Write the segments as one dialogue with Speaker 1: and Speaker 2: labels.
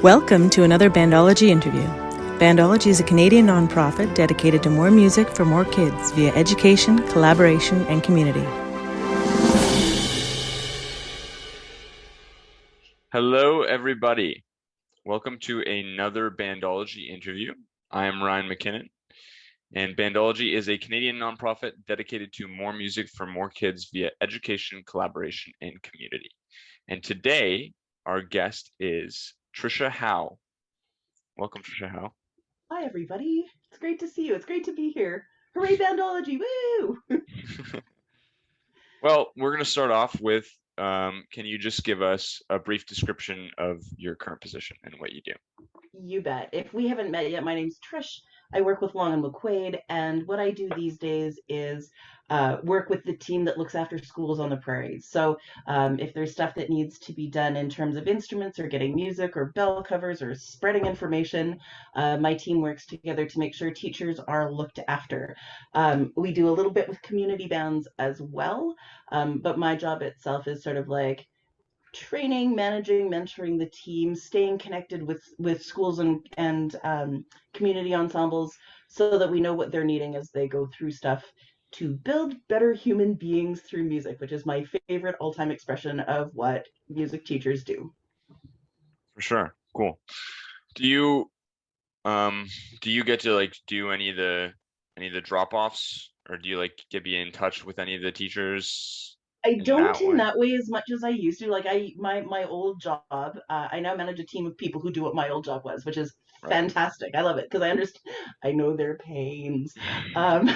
Speaker 1: Welcome to another Bandology interview. Bandology is a Canadian nonprofit dedicated to more music for more kids via education, collaboration, and community.
Speaker 2: Hello, everybody. Welcome to another Bandology interview. I am Ryan McKinnon, and Bandology is a Canadian nonprofit dedicated to more music for more kids via education, collaboration, and community. And today, our guest is Tricia Howe. Welcome, Tricia Howe.
Speaker 3: Hi, everybody. It's great to see you. It's great to be here. Hooray, Bandology! Woo!
Speaker 2: Well, we're going to start off with, can you just give us a brief description of your current position and what you do?
Speaker 3: You bet. If we haven't met yet, my name's Trish. I work with Long McQuaid, and what I do these days is work with the team that looks after schools on the Prairies. So if there's stuff that needs to be done in terms of instruments or getting music or bell covers or spreading information, my team works together to make sure teachers are looked after. We do a little bit with community bands as well, but my job itself is sort of like training, managing, mentoring the team, staying connected with schools and community ensembles so that we know what they're needing as they go through stuff to build better human beings through music, which is my favorite all-time expression of what music teachers do.
Speaker 2: For sure. Cool. Do you get to like do any of the drop-offs, or do you like be in touch with any of the teachers
Speaker 3: I
Speaker 2: in
Speaker 3: don't
Speaker 2: that
Speaker 3: in
Speaker 2: way?
Speaker 3: that way as much as I used to. Like my old job, I now manage a team of people who do what my old job was, which is
Speaker 2: Right.
Speaker 3: fantastic. I love it because I understand. I know their pains. Um,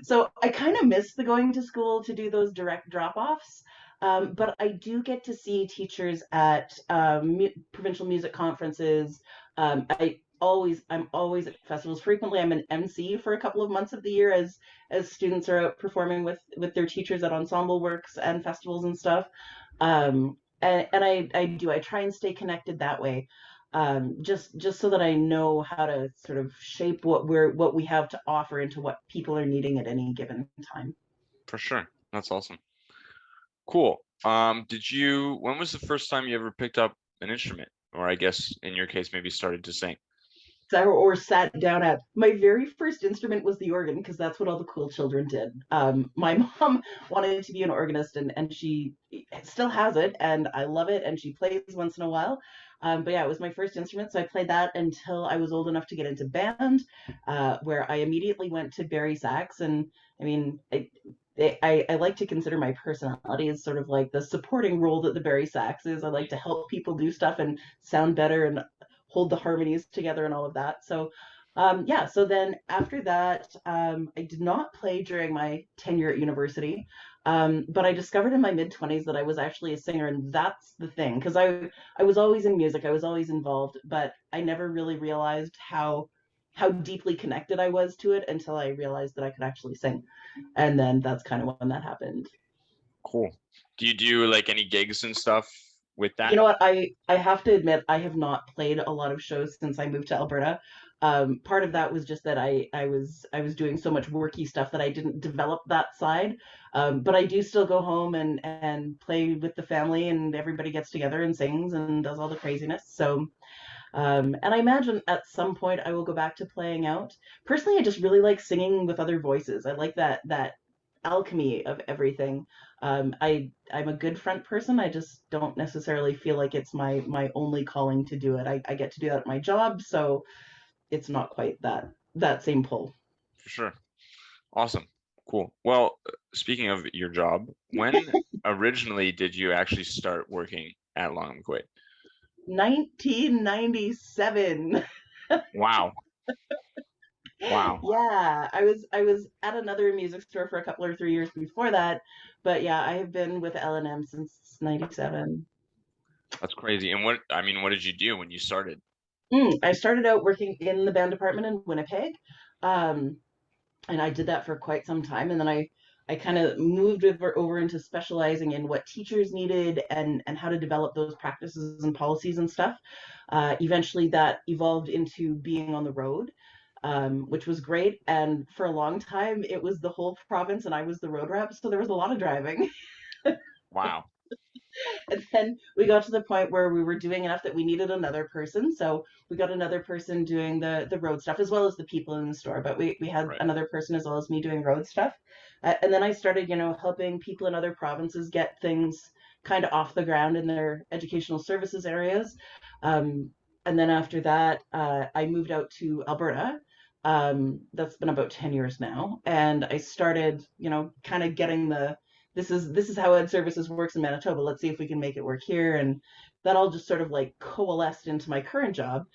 Speaker 3: so I kind of miss the going to school to do those direct drop-offs. But I do get to see teachers at provincial music conferences. I'm always at festivals. Frequently, I'm an MC for a couple of months of the year as students are out performing with their teachers at ensemble works and festivals and stuff. I try and stay connected that way, just so that I know how to sort of shape what we have to offer into what people are needing at any given time.
Speaker 2: For sure. That's awesome. Cool. When was the first time you ever picked up an instrument? Or I guess in your case, maybe started to sing?
Speaker 3: Or sat down at. My very first instrument was the organ because that's what all the cool children did. My mom wanted to be an organist, and she still has it, and I love it, and she plays once in a while. But yeah, it was my first instrument, so I played that until I was old enough to get into band, where I immediately went to bari sax. And I mean, I like to consider my personality as sort of like the supporting role that the bari sax is. I like to help people do stuff and sound better and hold the harmonies together and all of that. So yeah, so then after that, I did not play during my tenure at university, but I discovered in my mid-20s that I was actually a singer, and that's the thing, because I was always in music, I was always involved, but I never really realized how deeply connected I was to it until I realized that I could actually sing, and then that's kind of when that happened.
Speaker 2: Cool. Do you do like any gigs and stuff with
Speaker 3: You
Speaker 2: that?
Speaker 3: know what? I have to admit I have not played a lot of shows since I moved to Alberta. Part of that was just that I was doing so much worky stuff that I didn't develop that side. But I do still go home and play with the family, and everybody gets together and sings and does all the craziness. So and I imagine at some point I will go back to playing out. Personally, I just really like singing with other voices. I like that alchemy of everything. I'm a good front person. I just don't necessarily feel like it's my only calling to do it. I get to do that at my job, so it's not quite that same pull.
Speaker 2: For sure. Awesome. Cool. Well, speaking of your job, when originally did you actually start working at Long McQuaid?
Speaker 3: 1997.
Speaker 2: Wow. Wow.
Speaker 3: Yeah, I was at another music store for a couple or 3 years before that, but yeah, I have been with L&M since 97.
Speaker 2: That's crazy. And what did you do when you started?
Speaker 3: I started out working in the band department in Winnipeg, um, and I did that for quite some time, and then I kind of moved over into specializing in what teachers needed and how to develop those practices and policies and stuff. Eventually, that evolved into being on the road, which was great. And for a long time, it was the whole province, and I was the road rep, so there was a lot of driving.
Speaker 2: Wow.
Speaker 3: then we got to the point where we were doing enough that we needed another person. So we got another person doing the road stuff as well as the people in the store. But we had
Speaker 2: Right.
Speaker 3: another person as well as me doing road stuff. And then I started, helping people in other provinces get things kind of off the ground in their educational services areas. And then after that, I moved out to Alberta. That's been about 10 years now. And I started, kind of getting this is how ed services works in Manitoba. Let's see if we can make it work here. And that all just sort of like coalesced into my current job,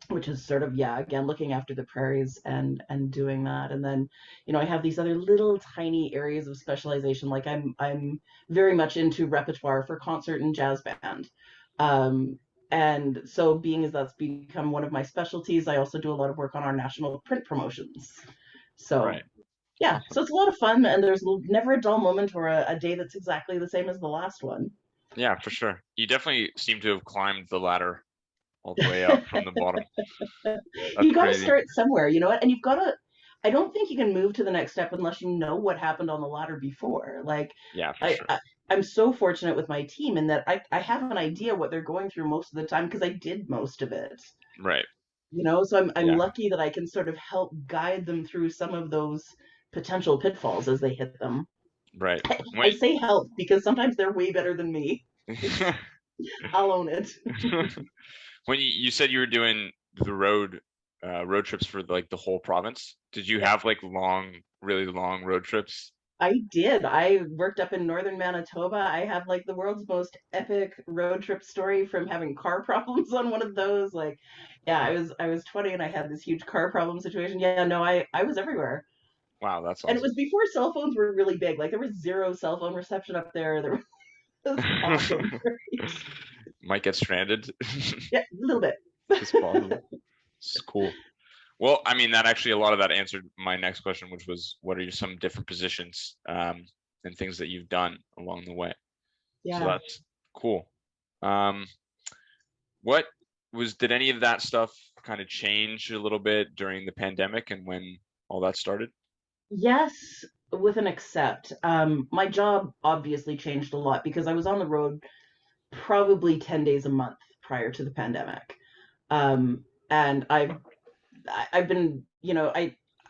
Speaker 3: which is sort of, yeah, again, looking after the prairies and doing that. And then, I have these other little tiny areas of specialization. Like I'm very much into repertoire for concert and jazz band. And so being as that's become one of my specialties, I also do a lot of work on our national print promotions. So
Speaker 2: Right.
Speaker 3: yeah,
Speaker 2: Awesome.
Speaker 3: so it's a lot of fun, and there's never a dull moment or a day that's exactly the same as the last one.
Speaker 2: Yeah, for sure. You definitely seem to have climbed the ladder all the way up from the bottom. That's
Speaker 3: You got to
Speaker 2: crazy.
Speaker 3: start somewhere, and you've got to. I don't think you can move to the next step unless you know what happened on the ladder before. Like,
Speaker 2: Yeah, for
Speaker 3: I,
Speaker 2: sure.
Speaker 3: I I'm so fortunate with my team in that I have an idea what they're going through most of the time because I did most of it.
Speaker 2: Right.
Speaker 3: So I'm
Speaker 2: Yeah.
Speaker 3: lucky that I can sort of help guide them through some of those potential pitfalls as they hit them.
Speaker 2: Right.
Speaker 3: I
Speaker 2: When
Speaker 3: say help because sometimes they're way better than me. I'll own it.
Speaker 2: when you said you were doing the road trips for like the whole province, did you
Speaker 3: Yeah,
Speaker 2: have like really long road trips?
Speaker 3: I did. I worked up in northern Manitoba. I have like the world's most epic road trip story from having car problems on one of those. Like, yeah, I was 20 and I had this huge car problem situation. Yeah, no, I was everywhere.
Speaker 2: Wow, that's
Speaker 3: And it
Speaker 2: awesome.
Speaker 3: was before cell phones were really big. Like there was zero cell phone reception up there. There was awesome.
Speaker 2: Might get stranded.
Speaker 3: Yeah, a little bit.
Speaker 2: It's possible. It's cool. Well, I mean, that actually a lot of that answered my next question, which was, what are some different positions and things that you've done along the way? So
Speaker 3: Yeah.
Speaker 2: that's cool. Um, what did any of that stuff kind of change a little bit during the pandemic and when all that started?
Speaker 3: Yes, with an accept. My job obviously changed a lot because I was on the road probably 10 days a month prior to the pandemic. And I've been,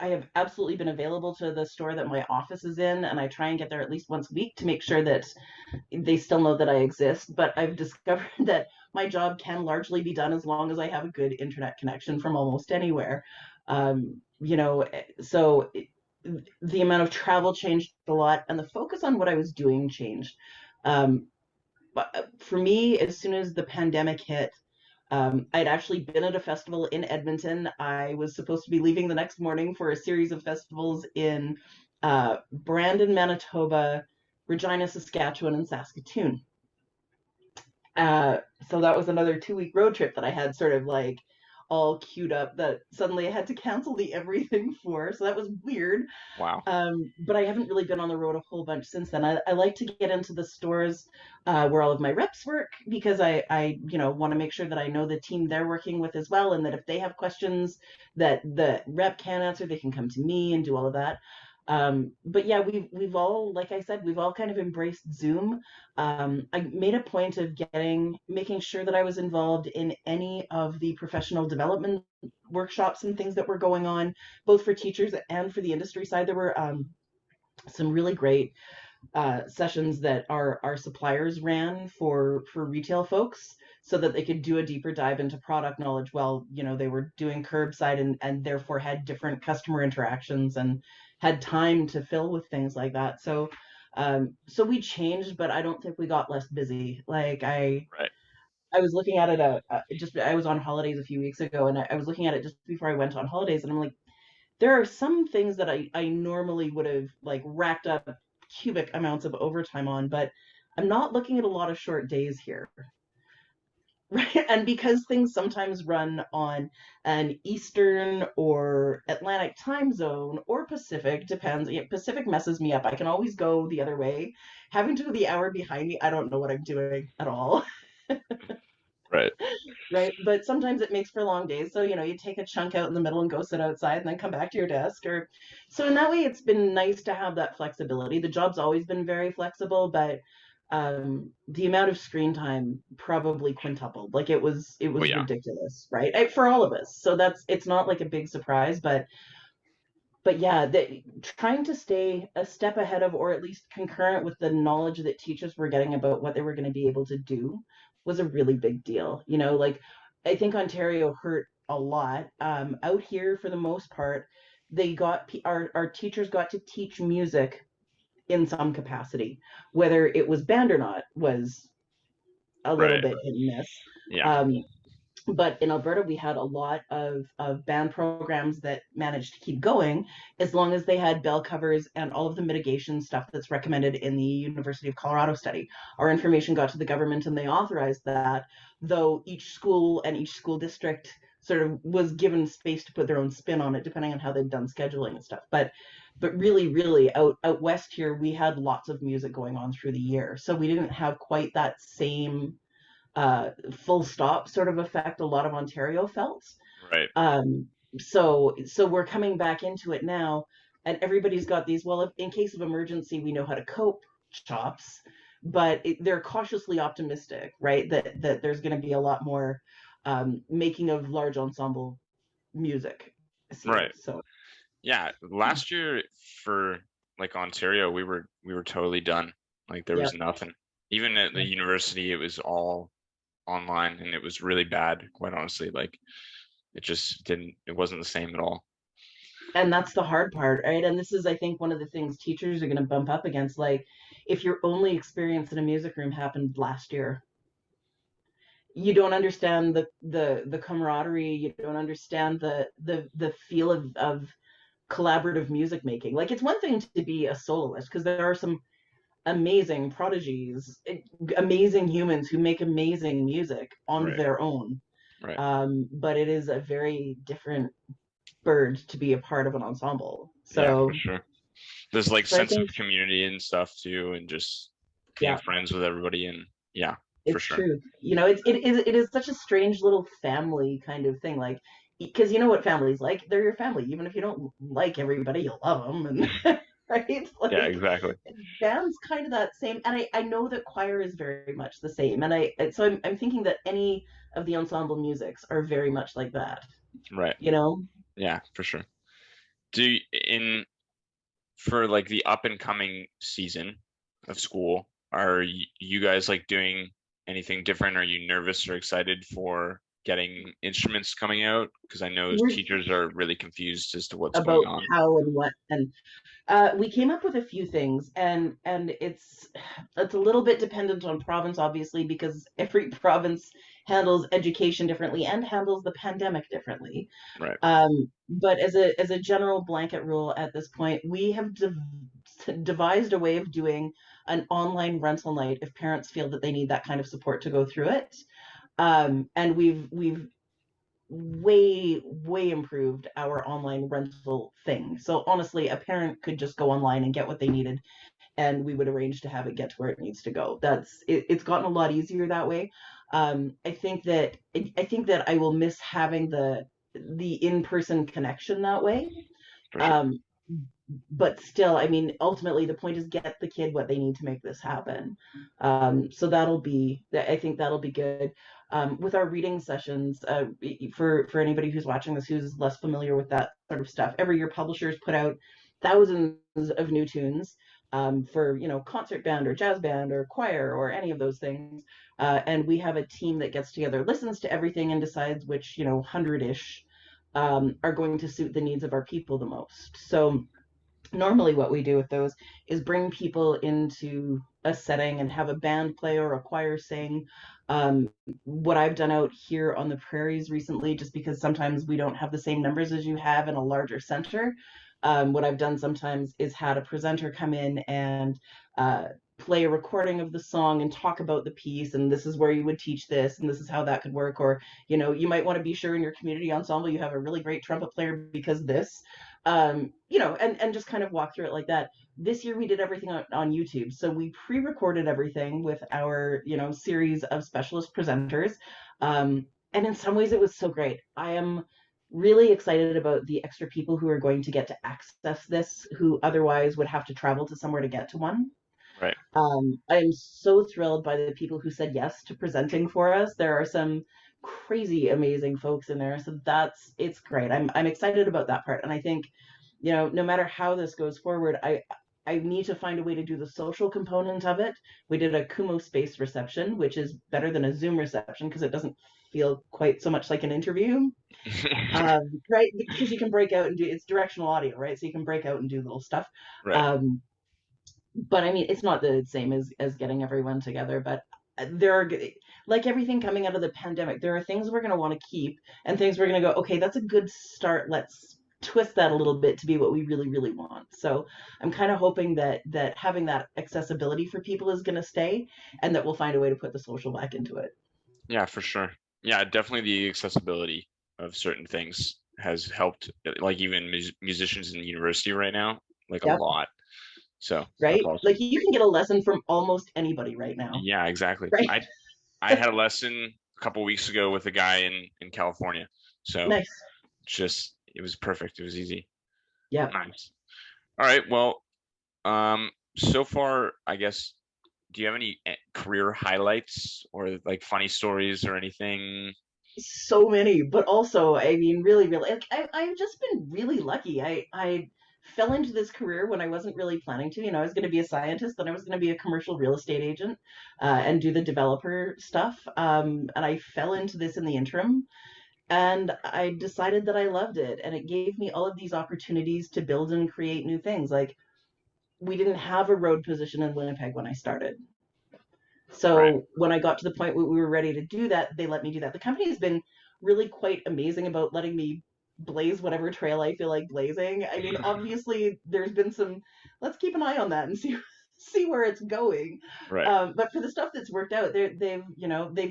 Speaker 3: I have absolutely been available to the store that my office is in, and I try and get there at least once a week to make sure that they still know that I exist. But I've discovered that my job can largely be done as long as I have a good internet connection from almost anywhere. So the amount of travel changed a lot, and the focus on what I was doing changed. Um, but for me, as soon as the pandemic hit, I'd actually been at a festival in Edmonton. I was supposed to be leaving the next morning for a series of festivals in Brandon, Manitoba, Regina, Saskatchewan, and Saskatoon. Uh, so that was another 2 week road trip that I had sort of like all queued up that suddenly I had to cancel the everything for. So that was weird.
Speaker 2: Wow.
Speaker 3: But I haven't really been on the road a whole bunch since then. I like to get into the stores where all of my reps work because I want to make sure that I know the team they're working with as well, and that if they have questions that the rep can answer, they can come to me and do all of that. But yeah, we've all, like I said, we've all kind of embraced Zoom. I made a point of making sure that I was involved in any of the professional development workshops and things that were going on, both for teachers and for the industry side. There were some really great sessions that our suppliers ran for retail folks so that they could do a deeper dive into product knowledge while they were doing curbside and therefore had different customer interactions and had time to fill with things like that. So we changed, but I don't think we got less busy. Like
Speaker 2: Right.
Speaker 3: I was looking at it just I was on holidays a few weeks ago, and I was looking at it just before I went on holidays, and I'm like, there are some things that I normally would have like racked up cubic amounts of overtime on, but I'm not looking at a lot of short days here. Right. And because things sometimes run on an Eastern or Atlantic time zone or Pacific, depends. Yeah, Pacific messes me up. I can always go the other way. Having to go the hour behind me, I don't know what I'm doing at all.
Speaker 2: Right.
Speaker 3: Right. But sometimes it makes for long days. So, you take a chunk out in the middle and go sit outside and then come back to your desk. Or so in that way, it's been nice to have that flexibility. The job's always been very flexible, but the amount of screen time probably quintupled. Like it was
Speaker 2: Oh yeah.
Speaker 3: ridiculous, right? For all of us. So it's not like a big surprise, but yeah, trying to stay a step ahead of, or at least concurrent with the knowledge that teachers were getting about what they were going to be able to do was a really big deal. Like I think Ontario hurt a lot. Out here, for the most part, our teachers got to teach music in some capacity, whether it was band or not was a little
Speaker 2: Right.
Speaker 3: bit hit and miss.
Speaker 2: Yeah.
Speaker 3: Um, but in Alberta, we had a lot of band programs that managed to keep going as long as they had bell covers and all of the mitigation stuff that's recommended in the University of Colorado study. Our information got to the government and they authorized that, though each school and each school district sort of was given space to put their own spin on it, depending on how they'd done scheduling and stuff. But really out west here, we had lots of music going on through the year. So we didn't have quite that same full stop sort of effect a lot of Ontario felt.
Speaker 2: Right.
Speaker 3: So we're coming back into it now, and everybody's got these, well, if, in case of emergency, we know how to cope chops, but they're cautiously optimistic, right? That there's going to be a lot more making of large ensemble music.
Speaker 2: Right.
Speaker 3: So
Speaker 2: Yeah. Last year for like Ontario, we were totally done. Like there was nothing. Even at the university, it was all online and it was really bad, quite honestly. Like it wasn't the same at all.
Speaker 3: And that's the hard part, right? And this is, I think, one of the things teachers are going to bump up against. Like, if your only experience in a music room happened last year, you don't understand the camaraderie. You don't understand the feel of collaborative music making. Like, it's one thing to be a soloist, because there are some amazing prodigies, amazing humans who make amazing music on their own.
Speaker 2: Right.
Speaker 3: But it is a very different bird to be a part of an ensemble. So
Speaker 2: yeah, for sure. There's like sense of
Speaker 3: think,
Speaker 2: community and stuff too, and just being friends with everybody, and yeah, for
Speaker 3: it's
Speaker 2: sure.
Speaker 3: true. It is such a strange little family kind of thing. Like, because you know what family's like, they're your family. Even if you don't like everybody, you love them, and right? Like,
Speaker 2: yeah, exactly.
Speaker 3: Band's kind of that same, and I know that choir is very much the same, and so I'm thinking that any of the ensemble musics are very much like that.
Speaker 2: Right. Yeah, for sure. For like the up and coming season of school, are you guys like doing anything different? Are you nervous or excited for getting instruments coming out? Because I know teachers are really confused as to what's going on.
Speaker 3: How and what, and we came up with a few things, and it's a little bit dependent on province, obviously, because every province handles education differently and handles the pandemic differently.
Speaker 2: Right.
Speaker 3: But as a general blanket rule at this point, we have devised a way of doing an online rental night if parents feel that they need that kind of support to go through it. And we've way improved our online rental thing. So honestly, a parent could just go online and get what they needed, and we would arrange to have it get to where it needs to go. It's gotten a lot easier that way. I think that I will miss having the in-person connection that way.
Speaker 2: Sure.
Speaker 3: But still, I mean, ultimately the point is get the kid what they need to make this happen. So I think that'll be good. With our reading sessions, for anybody who's watching this who's less familiar with that sort of stuff, every year publishers put out thousands of new tunes for concert band or jazz band or choir or any of those things, and we have a team that gets together, listens to everything, and decides which 100-ish are going to suit the needs of our people the most. So normally what we do with those is bring people into a setting and have a band play or a choir sing. What I've done out here on the Prairies recently, just because sometimes we don't have the same numbers as you have in a larger center, what I've done sometimes is had a presenter come in and play a recording of the song and talk about the piece, and this is where you would teach this, and this is how that could work. Or you might want to be sure in your community ensemble you have a really great trumpet player because this, and just kind of walk through it like that. This year we did everything on YouTube, so we pre-recorded everything with our series of specialist presenters, and in some ways it was so great. I am really excited about the extra people who are going to get to access this, who otherwise would have to travel to somewhere to get to one.
Speaker 2: Right.
Speaker 3: I am so thrilled by the people who said yes to presenting for us. There are some crazy amazing folks in there, so it's great. I'm excited about that part, and I think, no matter how this goes forward, I need to find a way to do the social component of it. We did a Kumo space reception, which is better than a Zoom reception because it doesn't feel quite so much like an interview. Right, because you can break out and do, it's directional audio, right? So you can break out and do little stuff.
Speaker 2: Right.
Speaker 3: Um, but I mean, it's not the same as getting everyone together. But there are, like everything coming out of the pandemic, there are things we're going to want to keep and things we're going to go, okay, that's a good start. Let's twist that a little bit to be what we really, really want. So I'm kind of hoping that having that accessibility for people is going to stay, and that we'll find a way to put the social back into it.
Speaker 2: Yeah, for sure. Yeah, definitely the accessibility of certain things has helped, like even musicians in university right now, like a
Speaker 3: Yep.
Speaker 2: lot. So that's
Speaker 3: Right?
Speaker 2: awesome.
Speaker 3: Like you can get a lesson from almost anybody right now.
Speaker 2: Yeah, exactly.
Speaker 3: Right?
Speaker 2: I had a lesson a couple weeks ago with a guy in California. So
Speaker 3: Nice.
Speaker 2: just it was perfect. It was easy.
Speaker 3: Yeah.
Speaker 2: Nice. All right. Well, so far, I guess, do you have any career highlights or like funny stories or anything?
Speaker 3: So many, but also, I mean, really, really, like, I've just been really lucky. I fell into this career when I wasn't really planning to. I was going to be a scientist, then I was going to be a commercial real estate agent, and do the developer stuff. And I fell into this in the interim, and I decided that I loved it, and it gave me all of these opportunities to build and create new things. Like, we didn't have a road position in Winnipeg when I started.
Speaker 2: Right.
Speaker 3: So when I got to the point where we were ready to do that, they let me do that. The company has been really quite amazing about letting me blaze whatever trail I feel like blazing. I mean, obviously there's been some, let's keep an eye on that and see where it's going.
Speaker 2: Right.
Speaker 3: But for the stuff that's worked out, they've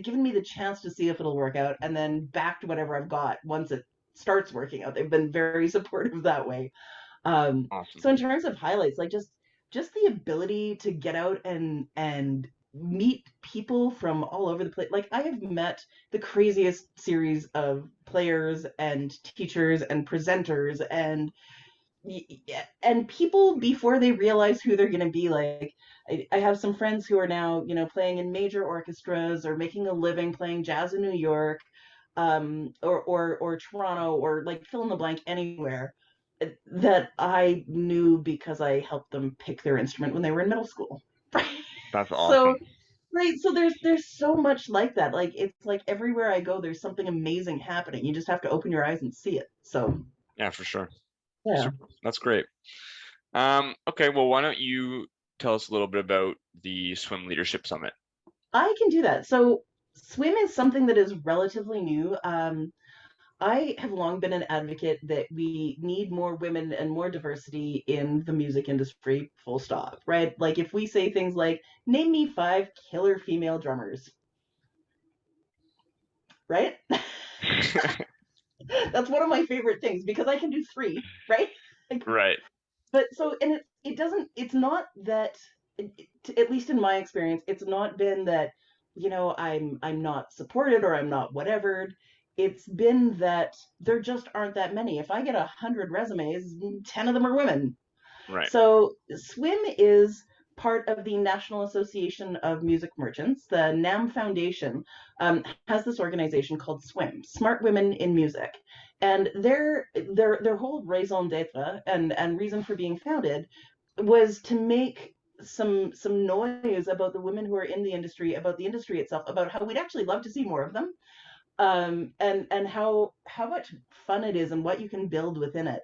Speaker 3: given me the chance to see if it'll work out, and then backed whatever I've got once it starts working out. They've been very supportive that way.
Speaker 2: Awesome.
Speaker 3: So in terms of highlights, like just the ability to get out and meet people from all over the place. Like I have met the craziest series of players and teachers and presenters and people before they realize who they're going to be. Like I have some friends who are now playing in major orchestras or making a living playing jazz in New York, or Toronto, or like fill in the blank anywhere, that I knew because I helped them pick their instrument when they were in middle school.
Speaker 2: That's
Speaker 3: So
Speaker 2: awesome.
Speaker 3: right, so there's so much like that. Like it's like everywhere I go, there's something amazing happening. You just have to open your eyes and see it. So
Speaker 2: Yeah, for sure.
Speaker 3: yeah,
Speaker 2: Super. That's great. Okay, well, why don't you tell us a little bit about the Swim Leadership Summit?
Speaker 3: I can do that. So swim is something that is relatively new. I have long been an advocate that we need more women and more diversity in the music industry, full stop, right? Like if we say things like, name me 5 killer female drummers, right? That's one of my favorite things because I can do 3, right? Like,
Speaker 2: Right.
Speaker 3: but so, and it doesn't, it's not that, at least in my experience, it's not been that, I'm not supported or I'm not whatever. It's been that there just aren't that many. If I get 100 resumes, 10 of them are women.
Speaker 2: Right.
Speaker 3: So SWIM is part of the National Association of Music Merchants. The NAM Foundation has this organization called SWIM, Smart Women in Music, and their whole raison d'être and reason for being founded was to make some noise about the women who are in the industry, about the industry itself, about how we'd actually love to see more of them, and how much fun it is and what you can build within it.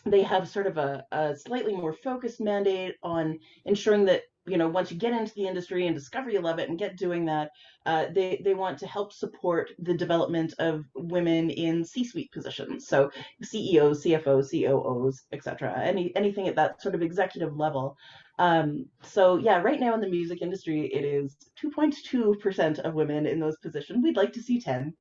Speaker 3: They have sort of a slightly more focused mandate on ensuring that once you get into the industry and discover you love it and get doing that, they want to help support the development of women in C-suite positions, so CEOs, CFOs, COOs, etc. Anything at that sort of executive level. So yeah, right now in the music industry, it is 2.2% of women in those positions. We'd like to see 10.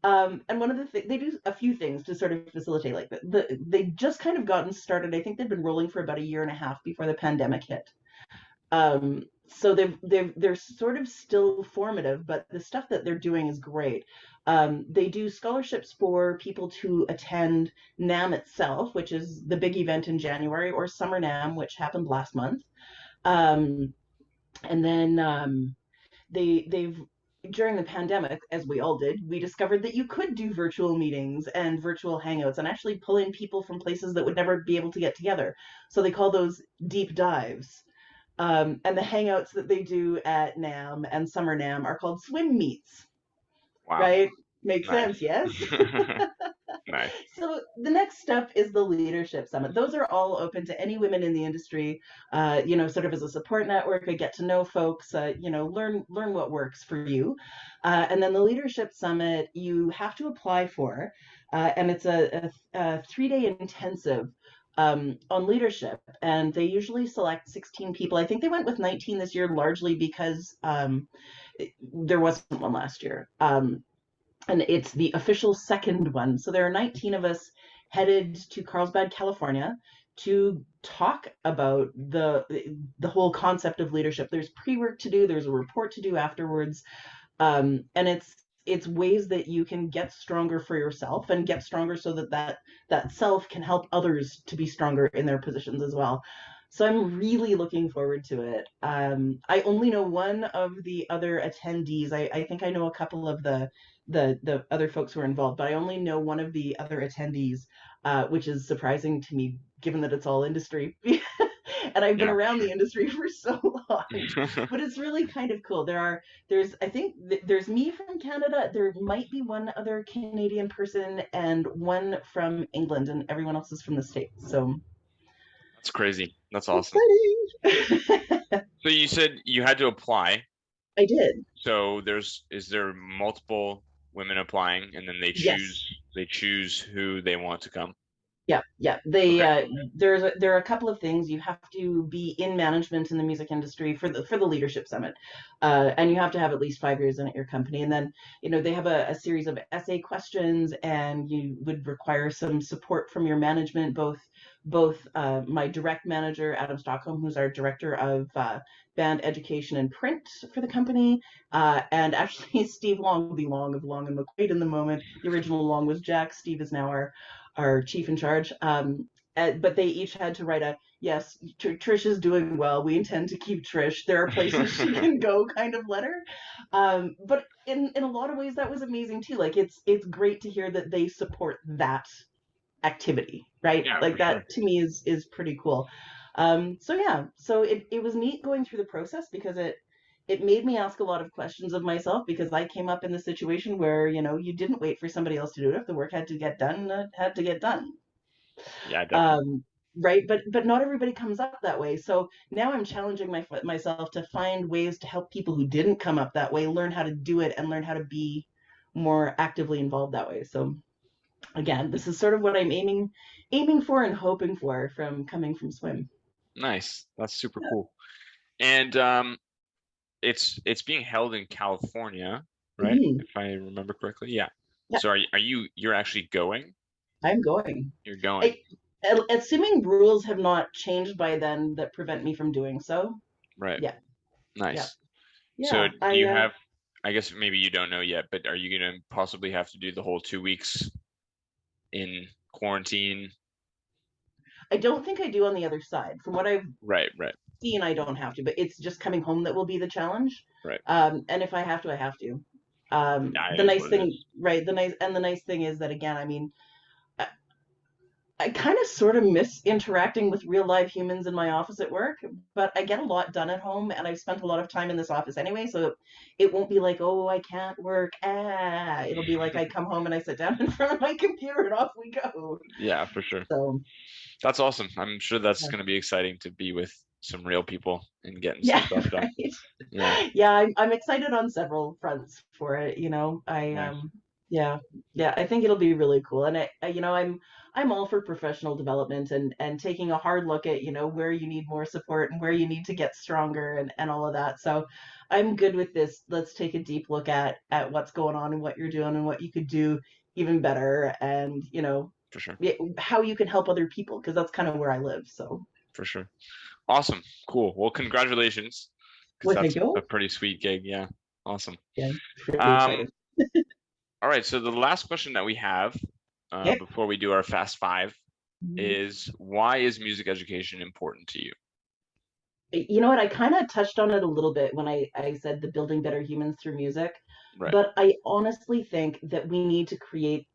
Speaker 3: And one of the things they do a few things to sort of facilitate like that. They just kind of gotten started. I think they've been rolling for about a year and a half before the pandemic hit. So they're sort of still formative, but the stuff that they're doing is great. They do scholarships for people to attend NAM itself, which is the big event in January, or Summer NAM, which happened last month. And then they've during the pandemic, as we all did, we discovered that you could do virtual meetings and virtual hangouts and actually pull in people from places that would never be able to get together. So they call those deep dives. And the hangouts that they do at NAM and Summer NAM are called swim meets,
Speaker 2: Wow.
Speaker 3: right? Makes
Speaker 2: Nice.
Speaker 3: sense, yes?
Speaker 2: Nice.
Speaker 3: So the next step is the leadership summit. Those are all open to any women in the industry, sort of as a support network, I get to know folks, learn what works for you. And then the leadership summit you have to apply for, and it's a 3-day intensive on leadership. And they usually select 16 people. I think they went with 19 this year, largely because there wasn't one last year. And it's the official second one. So there are 19 of us headed to Carlsbad, California, to talk about the whole concept of leadership. There's pre-work to do. There's a report to do afterwards, and it's ways that you can get stronger for yourself and get stronger so that self can help others to be stronger in their positions as well. So I'm really looking forward to it. I only know one of the other attendees. I think I know a couple of the other folks who are involved, but I only know one of the other attendees, which is surprising to me given that it's all industry. And I've been
Speaker 2: Yeah,
Speaker 3: around
Speaker 2: sure.
Speaker 3: the industry for so long, but it's really kind of cool. I think there's me from Canada. There might be one other Canadian person and one from England, and everyone else is from the States. So
Speaker 2: That's crazy. That's awesome.
Speaker 3: exciting.
Speaker 2: So you said you had to apply.
Speaker 3: I did.
Speaker 2: So is there multiple women applying and then
Speaker 3: Yes.
Speaker 2: they choose who they want to come?
Speaker 3: Yeah, yeah. They
Speaker 2: Okay.
Speaker 3: there are a couple of things. You have to be in management in the music industry for the leadership summit, and you have to have at least 5 years in at your company. And then they have a series of essay questions, and you would require some support from your management, both my direct manager Adam Stockholm, who's our director of band education and print for the company, and actually Steve Long, the Long of Long and McQuaid in the moment. The original Long was Jack. Steve is now our chief in charge. But they each had to write a yes, Trish is doing well. We intend to keep Trish. There are places she can go kind of letter. But in a lot of ways that was amazing too. Like it's great to hear that they support that activity, right?
Speaker 2: Yeah,
Speaker 3: Like
Speaker 2: for sure.
Speaker 3: that to me is pretty cool. So yeah, so it was neat going through the process because it made me ask a lot of questions of myself because I came up in the situation where you didn't wait for somebody else to do it. If the work had to get done, it had to get done.
Speaker 2: Yeah, definitely.
Speaker 3: Um, right, but not everybody comes up that way. So now I'm challenging myself to find ways to help people who didn't come up that way learn how to do it and learn how to be more actively involved that way. So again, this is sort of what I'm aiming for and hoping for from coming from swim.
Speaker 2: Nice. That's super cool. And it's being held in California, right?
Speaker 3: Mhm.
Speaker 2: If I remember correctly. Yeah.
Speaker 3: Yeah,
Speaker 2: So you're actually going?
Speaker 3: I'm going.
Speaker 2: You're going.
Speaker 3: I, Assuming rules have not changed by then that prevent me from doing so.
Speaker 2: Right.
Speaker 3: Yeah, yeah,
Speaker 2: Nice. So
Speaker 3: yeah.
Speaker 2: do you have, I guess maybe you don't know yet, but are you gonna possibly have to do the whole 2 weeks in quarantine?
Speaker 3: I don't think I do on the other side. From what I've
Speaker 2: Right, right,
Speaker 3: seen, I don't have to, but it's just coming home that will be the challenge.
Speaker 2: right.
Speaker 3: And if I have to, I have to.
Speaker 2: Yeah,
Speaker 3: The
Speaker 2: it is
Speaker 3: nice
Speaker 2: what it
Speaker 3: thing,
Speaker 2: is.
Speaker 3: right? The nice thing is that again, I mean, I kind of sort of miss interacting with real live humans in my office at work, but I get a lot done at home and I've spent a lot of time in this office anyway, so it won't be like, oh, I can't work. It'll be like I come home and I sit down in front of my computer and off we go.
Speaker 2: Yeah, for sure.
Speaker 3: So,
Speaker 2: That's awesome. I'm sure that's
Speaker 3: yeah.
Speaker 2: gonna be exciting to be with some real people and getting some
Speaker 3: Yeah,
Speaker 2: stuff done.
Speaker 3: right.
Speaker 2: Yeah,
Speaker 3: Yeah, I'm excited on several fronts for it, I
Speaker 2: nice.
Speaker 3: yeah, yeah, I think it'll be really cool. And I'm all for professional development and taking a hard look at, where you need more support and where you need to get stronger and all of that. So I'm good with this. Let's take a deep look at what's going on and what you're doing and what you could do even better and,
Speaker 2: For sure.
Speaker 3: how you can help other people because that's kind of where I live. So,
Speaker 2: For sure. Awesome. Cool. Well, congratulations, because
Speaker 3: well, thank
Speaker 2: that's a
Speaker 3: you.
Speaker 2: pretty sweet gig. Yeah. Awesome.
Speaker 3: Yeah, pretty
Speaker 2: Um,
Speaker 3: excited.
Speaker 2: all right. So the last question that we have
Speaker 3: Okay.
Speaker 2: before we do our fast five
Speaker 3: Mm-hmm.
Speaker 2: is why is music education important to you?
Speaker 3: You know what? I kind of touched on it a little bit when I said the building better humans through music,
Speaker 2: Right.
Speaker 3: but I honestly think that we need to create,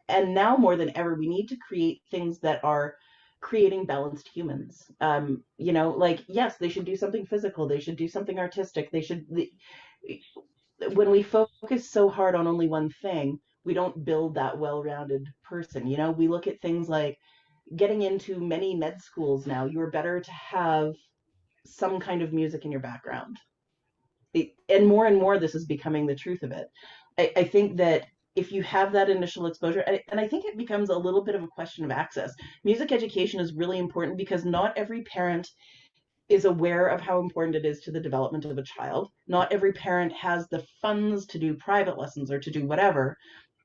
Speaker 3: and now more than ever, we need to create things that are creating balanced humans. Like, yes, they should do something physical, they should do something artistic, when we focus so hard on only one thing, we don't build that well-rounded person. We look at things like getting into many med schools now, you're better to have some kind of music in your background. And more, this is becoming the truth of it. I think that if you have that initial exposure, and I think it becomes a little bit of a question of access. Music education is really important because not every parent is aware of how important it is to the development of a child. Not every parent has the funds to do private lessons or to do whatever.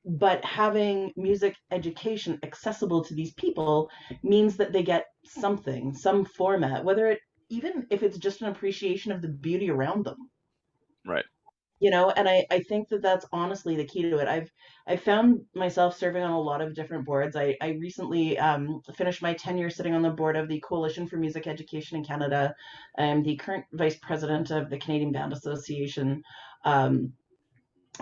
Speaker 3: But having music education accessible to these people means that they get something, some format, even if it's just an appreciation of the beauty around them.
Speaker 2: Right.
Speaker 3: And I think that that's honestly the key to it. I've found myself serving on a lot of different boards. I recently finished my tenure sitting on the board of the Coalition for Music Education in Canada. I'm the current vice president of the Canadian Band Association. Um,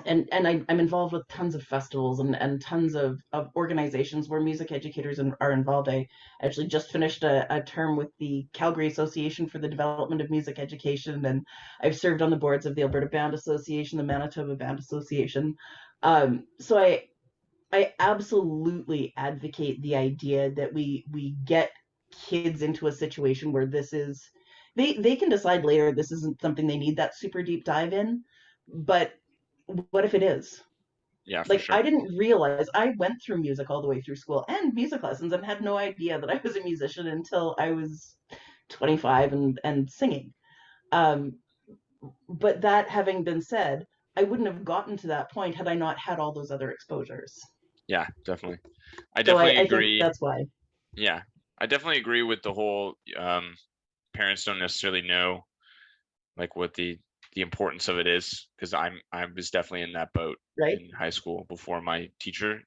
Speaker 3: I'm involved with tons of festivals and tons of organizations where music educators are involved. I actually just finished a term with the Calgary Association for the Development of Music Education, and I've served on the boards of the Alberta Band Association, the Manitoba Band Association. So I absolutely advocate the idea that we get kids into a situation where they can decide later this isn't something they need that super deep dive in, but what if it is?
Speaker 2: Yeah, for
Speaker 3: Like,
Speaker 2: sure.
Speaker 3: I didn't realize I went through music all the way through school and music lessons and had no idea that I was a musician until I was 25 and singing. Um, but that having been said, I wouldn't have gotten to that point had I not had all those other exposures.
Speaker 2: Yeah, definitely. I
Speaker 3: So
Speaker 2: definitely
Speaker 3: I think
Speaker 2: agree.
Speaker 3: that's why,
Speaker 2: Yeah, I definitely agree with the whole parents don't necessarily know like what the importance of it is, because I was definitely in that boat
Speaker 3: right?
Speaker 2: in high school before my teacher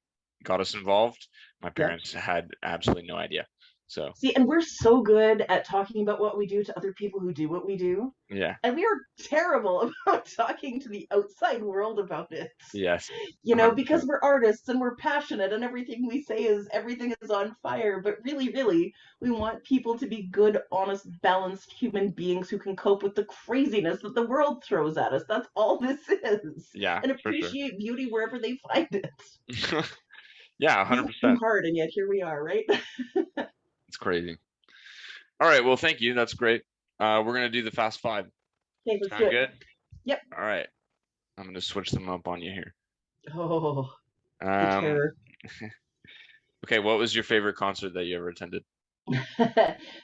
Speaker 2: got us involved. My
Speaker 3: Yep.
Speaker 2: parents had absolutely no idea. So
Speaker 3: See, and we're so good at talking about what we do to other people who do what we do.
Speaker 2: yeah,
Speaker 3: And we are terrible about talking to the outside world about it.
Speaker 2: yes, 100%.
Speaker 3: Because we're artists and we're passionate and everything is on fire. But really, really, we want people to be good, honest, balanced human beings who can cope with the craziness that the world throws at us. That's all this is.
Speaker 2: Yeah,
Speaker 3: And
Speaker 2: for sure.
Speaker 3: appreciate beauty wherever they find it.
Speaker 2: Yeah,
Speaker 3: We work
Speaker 2: 100%.
Speaker 3: hard and yet here we are, right?
Speaker 2: It's crazy. All right, well, thank you. That's great. We're gonna do the fast five.
Speaker 3: Okay, let's do
Speaker 2: Sound
Speaker 3: it.
Speaker 2: good?
Speaker 3: Yep.
Speaker 2: All right. I'm gonna switch them up on you here.
Speaker 3: Oh, the
Speaker 2: Um,
Speaker 3: terror.
Speaker 2: okay, what was your favorite concert that you ever attended?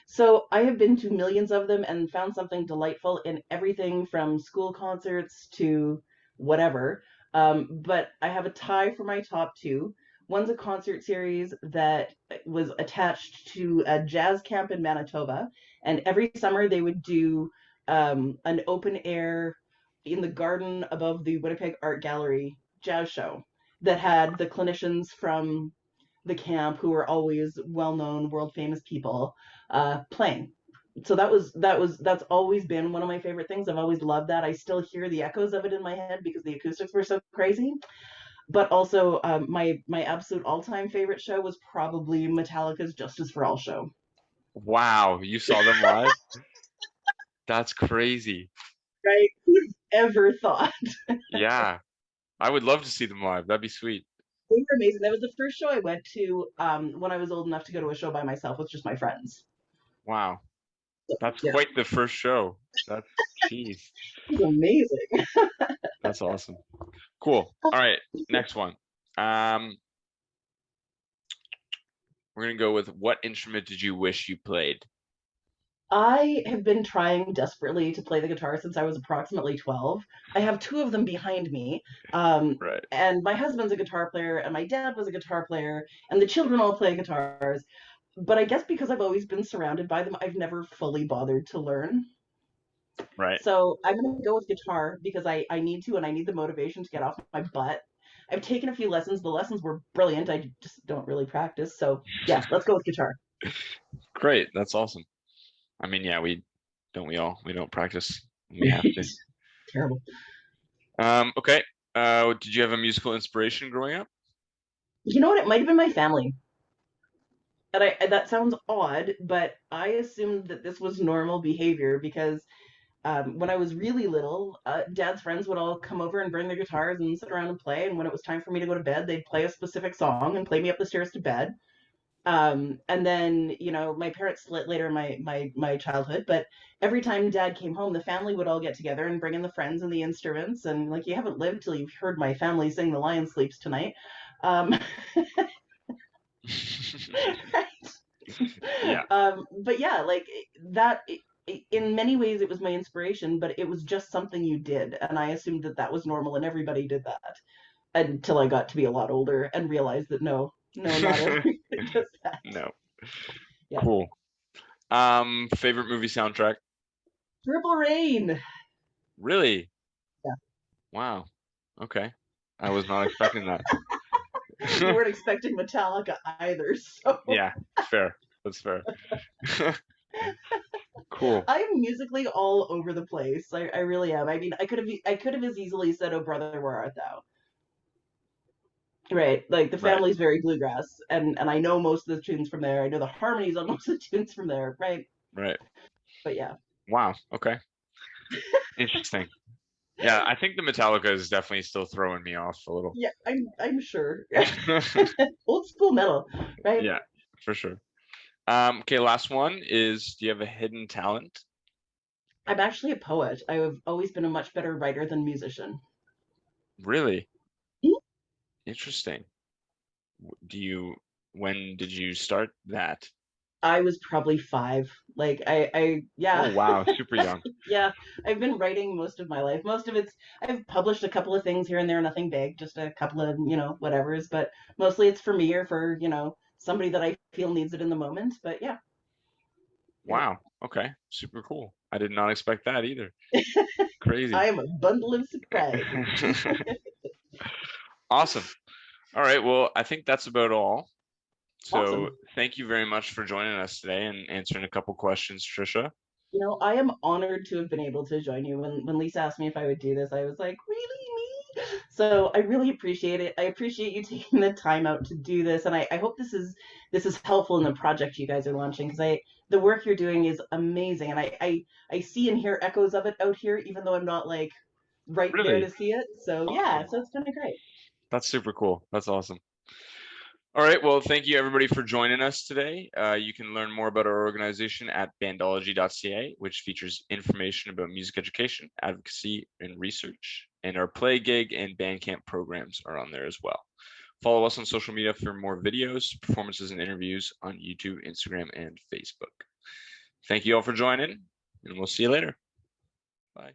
Speaker 3: So I have been to millions of them and found something delightful in everything from school concerts to whatever. But I have a tie for my top two. One's a concert series that was attached to a jazz camp in Manitoba, and every summer they would do an open air in the garden above the Winnipeg Art Gallery jazz show that had the clinicians from the camp who were always well-known, world-famous people playing. So that's always been one of my favorite things. I've always loved that. I still hear the echoes of it in my head because the acoustics were so crazy. But also, my absolute all-time favorite show was probably Metallica's Justice for All show.
Speaker 2: Wow, you saw them live? That's crazy.
Speaker 3: Right? Who'd ever thought?
Speaker 2: Yeah, I would love to see them live. That'd be sweet.
Speaker 3: They were amazing. That was the first show I went to when I was old enough to go to a show by myself with just my friends.
Speaker 2: Wow, that's
Speaker 3: Yeah,
Speaker 2: quite the first show. That's, jeez,
Speaker 3: it was amazing.
Speaker 2: that's awesome. Cool. All right, next one. Um, we're gonna go with, what instrument did you wish you played?
Speaker 3: I have been trying desperately to play the guitar since I was approximately 12. I have two of them behind me.
Speaker 2: Right.
Speaker 3: And my husband's a guitar player, and my dad was a guitar player, and the children all play guitars. But I guess because I've always been surrounded by them, I've never fully bothered to learn.
Speaker 2: Right.
Speaker 3: So I'm going to go with guitar because I need to, and I need the motivation to get off my butt. I've taken a few lessons. The lessons were brilliant. I just don't really practice. So yeah, let's go with guitar.
Speaker 2: Great. That's awesome. I mean, yeah, Don't we all? We don't practice. We have to.
Speaker 3: Terrible.
Speaker 2: Okay. Did you have a musical inspiration growing up?
Speaker 3: You know what? It might have been my family. And that sounds odd, but I assumed that this was normal behavior because when I was really little, Dad's friends would all come over and bring their guitars and sit around and play. And when it was time for me to go to bed, they'd play a specific song and play me up the stairs to bed. And then, my parents split later in my childhood, but every time Dad came home, the family would all get together and bring in the friends and the instruments. And like, you haven't lived till you've heard my family sing "The Lion Sleeps Tonight." Um,
Speaker 2: Yeah.
Speaker 3: But yeah, like that. In many ways, it was my inspiration, but it was just something you did, and I assumed that that was normal, and everybody did that until I got to be a lot older and realized that no, not everybody does that.
Speaker 2: No.
Speaker 3: Yeah.
Speaker 2: Cool. Favorite movie soundtrack?
Speaker 3: Purple Rain.
Speaker 2: Really?
Speaker 3: Yeah.
Speaker 2: Wow. Okay. I was not expecting that.
Speaker 3: You weren't expecting Metallica either, so
Speaker 2: Yeah, fair. That's fair. Cool.
Speaker 3: I'm musically all over the place. I really am. I mean, I could have as easily said, "Oh brother, where art thou?" Right. Like the
Speaker 2: Right.
Speaker 3: family's very bluegrass, and I know most of the tunes from there. I know the harmonies on most of the tunes from there. Right.
Speaker 2: Right.
Speaker 3: But yeah.
Speaker 2: Wow. Okay. Interesting. Yeah, I think the Metallica is definitely still throwing me off a little.
Speaker 3: Yeah, I'm sure. Old school metal, right?
Speaker 2: Yeah, for sure. Okay, last one is, do you have a hidden talent?
Speaker 3: I'm actually a poet. I've always been a much better writer than musician.
Speaker 2: Really?
Speaker 3: Mm.
Speaker 2: Interesting. When did you start that?
Speaker 3: I was probably 5. Like yeah.
Speaker 2: Oh, wow, super young.
Speaker 3: Yeah, I've been writing most of my life. Most of I've published a couple of things here and there, nothing big, just a couple of, whatevers, but mostly it's for me or for, somebody that I feel needs it in the moment. But yeah.
Speaker 2: Wow. Okay, super cool. I did not expect that either. Crazy.
Speaker 3: I am a bundle of surprise.
Speaker 2: Awesome. All right, well, I think that's about all. So
Speaker 3: Awesome.
Speaker 2: Thank you very much for joining us today and answering a couple questions, Tricia.
Speaker 3: I am honored to have been able to join you. When Lisa asked me if I would do this, I was like, really, me? So I really appreciate it. I appreciate you taking the time out to do this, and I hope this is helpful in the project you guys are launching, because the work you're doing is amazing, and I see and hear echoes of it out here, even though I'm not like right there
Speaker 2: Really?
Speaker 3: to see it. So yeah, so it's kind of great.
Speaker 2: That's super cool. That's awesome. All right. Well, thank you everybody for joining us today. You can learn more about our organization at bandology.ca, which features information about music education, advocacy, and research. And our play, gig, and bandcamp programs are on there as well. Follow us on social media for more videos, performances, and interviews on YouTube, Instagram, and Facebook. Thank you all for joining, and we'll see you later. Bye.